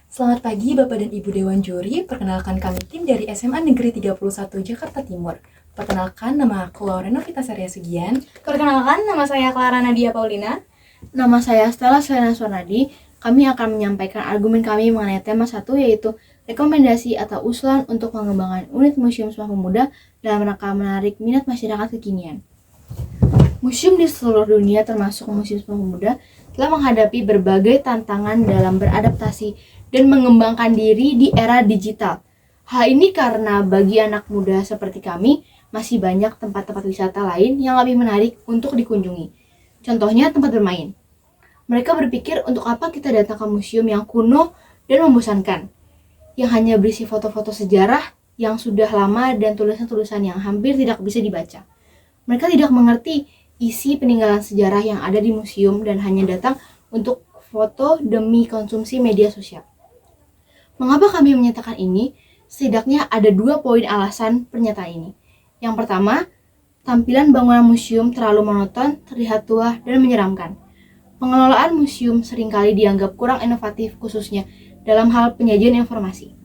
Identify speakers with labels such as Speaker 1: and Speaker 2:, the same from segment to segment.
Speaker 1: Selamat pagi Bapak dan Ibu Dewan Juri, perkenalkan kami tim dari SMA Negeri 31 Jakarta Timur. Perkenalkan, nama aku Laurena Vita Saria Sugian.
Speaker 2: Perkenalkan, nama saya Clara Nadia Paulina.
Speaker 3: Nama saya Stella Selena Suarnadi. Kami akan menyampaikan argumen kami mengenai tema 1, yaitu rekomendasi atau usulan untuk pengembangan unit Museum Sumpah Pemuda dalam rangka menarik minat masyarakat kekinian. Museum di seluruh dunia termasuk Museum Sumpah Pemuda telah menghadapi berbagai tantangan dalam beradaptasi dan mengembangkan diri di era digital. Hal ini karena bagi anak muda seperti kami, masih banyak tempat-tempat wisata lain yang lebih menarik untuk dikunjungi. Contohnya tempat bermain. Mereka berpikir untuk apa kita datang ke museum yang kuno dan membosankan, yang hanya berisi foto-foto sejarah yang sudah lama dan tulisan-tulisan yang hampir tidak bisa dibaca. Mereka tidak mengerti isi peninggalan sejarah yang ada di museum dan hanya datang untuk foto demi konsumsi media sosial. Mengapa kami menyatakan ini? Setidaknya ada 2 poin alasan pernyataan ini. Yang pertama, tampilan bangunan museum terlalu monoton, terlihat tua, dan menyeramkan. Pengelolaan museum seringkali dianggap kurang inovatif, khususnya dalam hal penyajian informasi.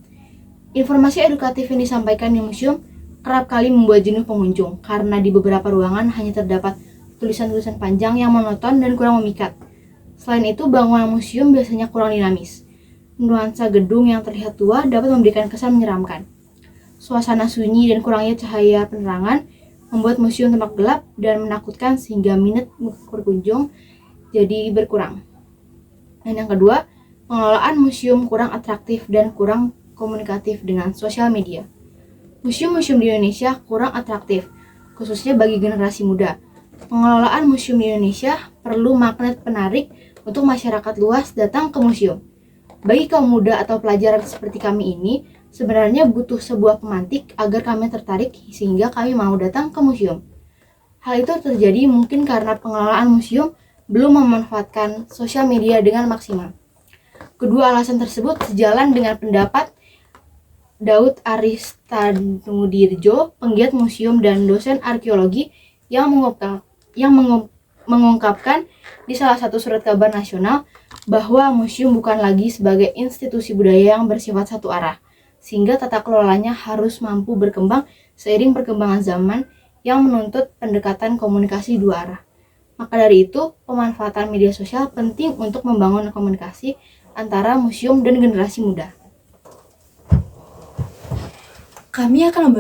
Speaker 3: Informasi edukatif yang disampaikan di museum kerap kali membuat jenuh pengunjung, karena di beberapa ruangan hanya terdapat tulisan-tulisan panjang yang monoton dan kurang memikat. Selain itu, bangunan museum biasanya kurang dinamis. Nuansa gedung yang terlihat tua dapat memberikan kesan menyeramkan. Suasana sunyi dan kurangnya cahaya penerangan membuat museum tampak gelap dan menakutkan sehingga minat berkunjung jadi berkurang. Dan yang kedua, pengelolaan museum kurang atraktif dan kurang komunikatif dengan sosial media. Museum-museum di Indonesia kurang atraktif, khususnya bagi generasi muda. Pengelolaan museum di Indonesia perlu magnet penarik untuk masyarakat luas datang ke museum. Bagi kaum muda atau pelajar seperti kami ini, sebenarnya butuh sebuah pemantik agar kami tertarik sehingga kami mau datang ke museum. Hal itu terjadi mungkin karena pengelolaan museum belum memanfaatkan sosial media dengan maksimal. Kedua alasan tersebut sejalan dengan pendapat Daud Aristanudirjo, penggiat museum dan dosen arkeologi yang mengungkapkan di salah satu surat kabar nasional bahwa museum bukan lagi sebagai institusi budaya yang bersifat satu arah, sehingga tata kelolanya harus mampu berkembang seiring perkembangan zaman yang menuntut pendekatan komunikasi 2 arah. Maka dari itu, pemanfaatan media sosial penting untuk membangun komunikasi antara museum dan generasi muda.
Speaker 1: Kami akan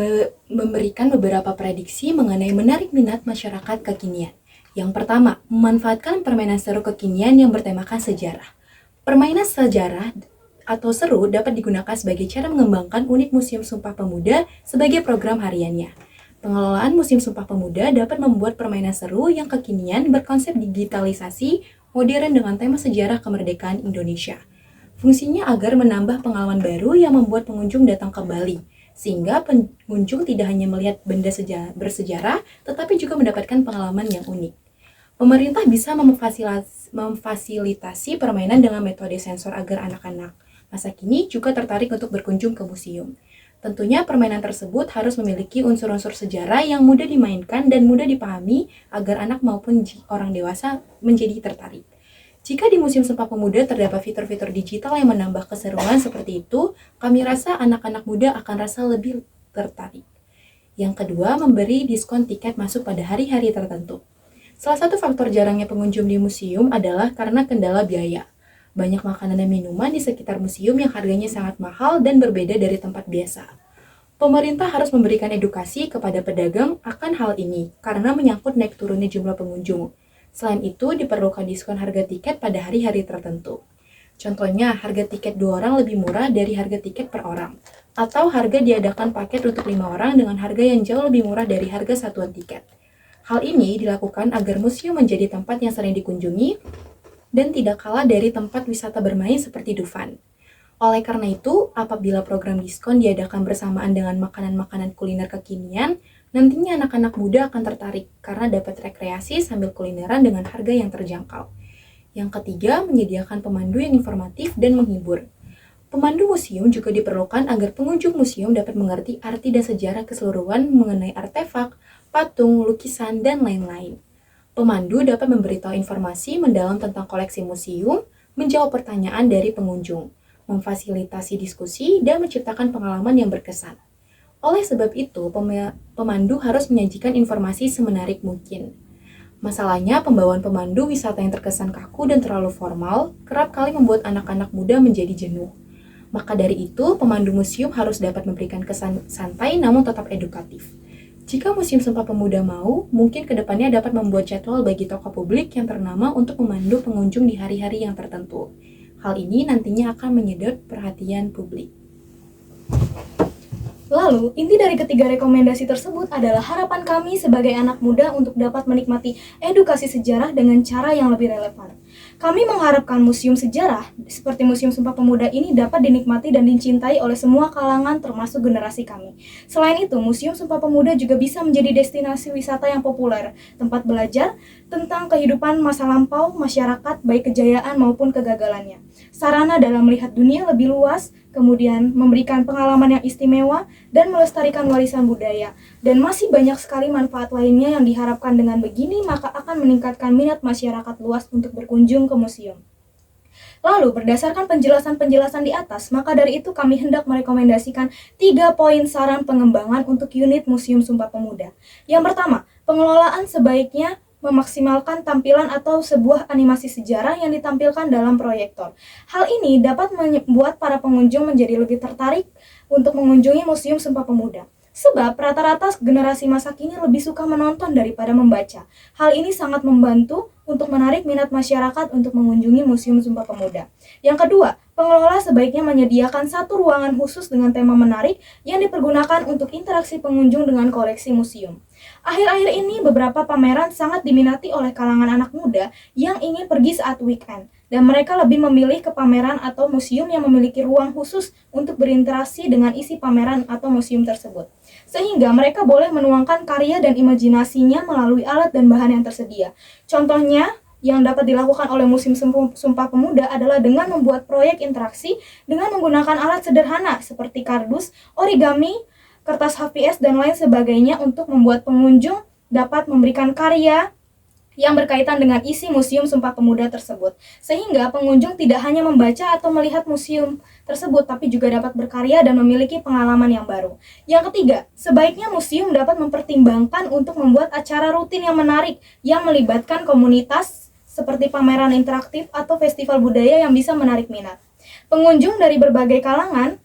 Speaker 1: memberikan beberapa prediksi mengenai menarik minat masyarakat kekinian. Yang pertama, memanfaatkan permainan seru kekinian yang bertemakan sejarah. Permainan sejarah atau seru dapat digunakan sebagai cara mengembangkan unit Museum Sumpah Pemuda sebagai program hariannya. Pengelolaan Museum Sumpah Pemuda dapat membuat permainan seru yang kekinian berkonsep digitalisasi modern dengan tema sejarah kemerdekaan Indonesia. Fungsinya agar menambah pengalaman baru yang membuat pengunjung datang kembali, sehingga pengunjung tidak hanya melihat benda bersejarah, tetapi juga mendapatkan pengalaman yang unik. Pemerintah bisa memfasilitasi permainan dengan metode sensor agar anak-anak masa kini juga tertarik untuk berkunjung ke museum. Tentunya permainan tersebut harus memiliki unsur-unsur sejarah yang mudah dimainkan dan mudah dipahami agar anak maupun orang dewasa menjadi tertarik. Jika di Museum Sumpah Pemuda terdapat fitur-fitur digital yang menambah keseruan seperti itu, kami rasa anak-anak muda akan rasa lebih tertarik. Yang kedua, memberi diskon tiket masuk pada hari-hari tertentu. Salah satu faktor jarangnya pengunjung di museum adalah karena kendala biaya. Banyak makanan dan minuman di sekitar museum yang harganya sangat mahal dan berbeda dari tempat biasa. Pemerintah harus memberikan edukasi kepada pedagang akan hal ini karena menyangkut naik turunnya jumlah pengunjung. Selain itu, diperlukan diskon harga tiket pada hari-hari tertentu. Contohnya, harga tiket 2 orang lebih murah dari harga tiket per orang. Atau harga diadakan paket untuk 5 orang dengan harga yang jauh lebih murah dari harga satuan tiket. Hal ini dilakukan agar museum menjadi tempat yang sering dikunjungi dan tidak kalah dari tempat wisata bermain seperti Dufan. Oleh karena itu, apabila program diskon diadakan bersamaan dengan makanan-makanan kuliner kekinian, nantinya anak-anak muda akan tertarik karena dapat rekreasi sambil kulineran dengan harga yang terjangkau. Yang ketiga, menyediakan pemandu yang informatif dan menghibur. Pemandu museum juga diperlukan agar pengunjung museum dapat mengerti arti dan sejarah keseluruhan mengenai artefak, patung, lukisan, dan lain-lain. Pemandu dapat memberitahu informasi mendalam tentang koleksi museum, menjawab pertanyaan dari pengunjung. memfasilitasi diskusi, dan menciptakan pengalaman yang berkesan. Oleh sebab itu, pemandu harus menyajikan informasi semenarik mungkin. Masalahnya, pembawaan pemandu wisata yang terkesan kaku dan terlalu formal kerap kali membuat anak-anak muda menjadi jenuh. Maka dari itu, pemandu museum harus dapat memberikan kesan santai namun tetap edukatif. Jika Museum Sumpah Pemuda mau, mungkin kedepannya dapat membuat jadwal bagi tokoh publik yang ternama untuk memandu pengunjung di hari-hari yang tertentu. Hal ini nantinya akan menyedot perhatian publik.
Speaker 2: Lalu, inti dari ketiga rekomendasi tersebut adalah harapan kami sebagai anak muda untuk dapat menikmati edukasi sejarah dengan cara yang lebih relevan. Kami mengharapkan museum sejarah seperti Museum Sumpah Pemuda ini dapat dinikmati dan dicintai oleh semua kalangan termasuk generasi kami. Selain itu, Museum Sumpah Pemuda juga bisa menjadi destinasi wisata yang populer, tempat belajar tentang kehidupan masa lampau masyarakat baik kejayaan maupun kegagalannya. Sarana dalam melihat dunia lebih luas, kemudian memberikan pengalaman yang istimewa dan melestarikan warisan budaya. Dan masih banyak sekali manfaat lainnya yang diharapkan dengan begini, maka akan meningkatkan minat masyarakat luas untuk berkunjung ke museum. Lalu, berdasarkan penjelasan-penjelasan di atas, maka dari itu kami hendak merekomendasikan 3 poin saran pengembangan untuk unit Museum Sumpah Pemuda. Yang pertama, pengelolaan sebaiknya memaksimalkan tampilan atau sebuah animasi sejarah yang ditampilkan dalam proyektor. Hal ini dapat membuat para pengunjung menjadi lebih tertarik untuk mengunjungi Museum Sumpah Pemuda. Sebab rata-rata generasi masa kini lebih suka menonton daripada membaca. Hal ini sangat membantu untuk menarik minat masyarakat untuk mengunjungi Museum Sumpah Pemuda. Yang kedua, pengelola sebaiknya menyediakan satu ruangan khusus dengan tema menarik yang dipergunakan untuk interaksi pengunjung dengan koleksi museum. Akhir-akhir ini beberapa pameran sangat diminati oleh kalangan anak muda yang ingin pergi saat weekend, dan mereka lebih memilih ke pameran atau museum yang memiliki ruang khusus untuk berinteraksi dengan isi pameran atau museum tersebut. Sehingga mereka boleh menuangkan karya dan imajinasinya melalui alat dan bahan yang tersedia. Contohnya, yang dapat dilakukan oleh Museum Sumpah Pemuda adalah dengan membuat proyek interaksi dengan menggunakan alat sederhana seperti kardus, origami, kertas HVS, dan lain sebagainya untuk membuat pengunjung dapat memberikan karya yang berkaitan dengan isi Museum Sumpah Pemuda tersebut. Sehingga pengunjung tidak hanya membaca atau melihat museum tersebut, tapi juga dapat berkarya dan memiliki pengalaman yang baru. Yang ketiga, sebaiknya museum dapat mempertimbangkan untuk membuat acara rutin yang menarik yang melibatkan komunitas seperti pameran interaktif atau festival budaya yang bisa menarik minat. Pengunjung dari berbagai kalangan,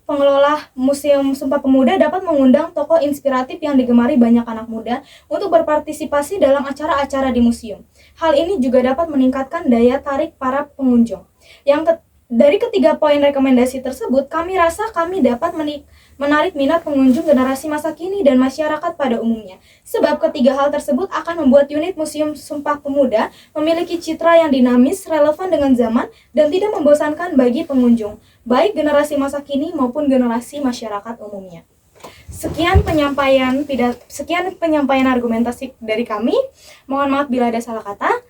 Speaker 2: pengelola Museum Sumpah Pemuda dapat mengundang tokoh inspiratif yang digemari banyak anak muda untuk berpartisipasi dalam acara-acara di museum. Hal ini juga dapat meningkatkan daya tarik para pengunjung. Dari ketiga poin rekomendasi tersebut, kami rasa kami dapat menarik minat pengunjung generasi masa kini dan masyarakat pada umumnya. Sebab ketiga hal tersebut akan membuat unit Museum Sumpah Pemuda memiliki citra yang dinamis, relevan dengan zaman, dan tidak membosankan bagi pengunjung, baik generasi masa kini maupun generasi masyarakat umumnya. Sekian penyampaian argumentasi dari kami. Mohon maaf bila ada salah kata.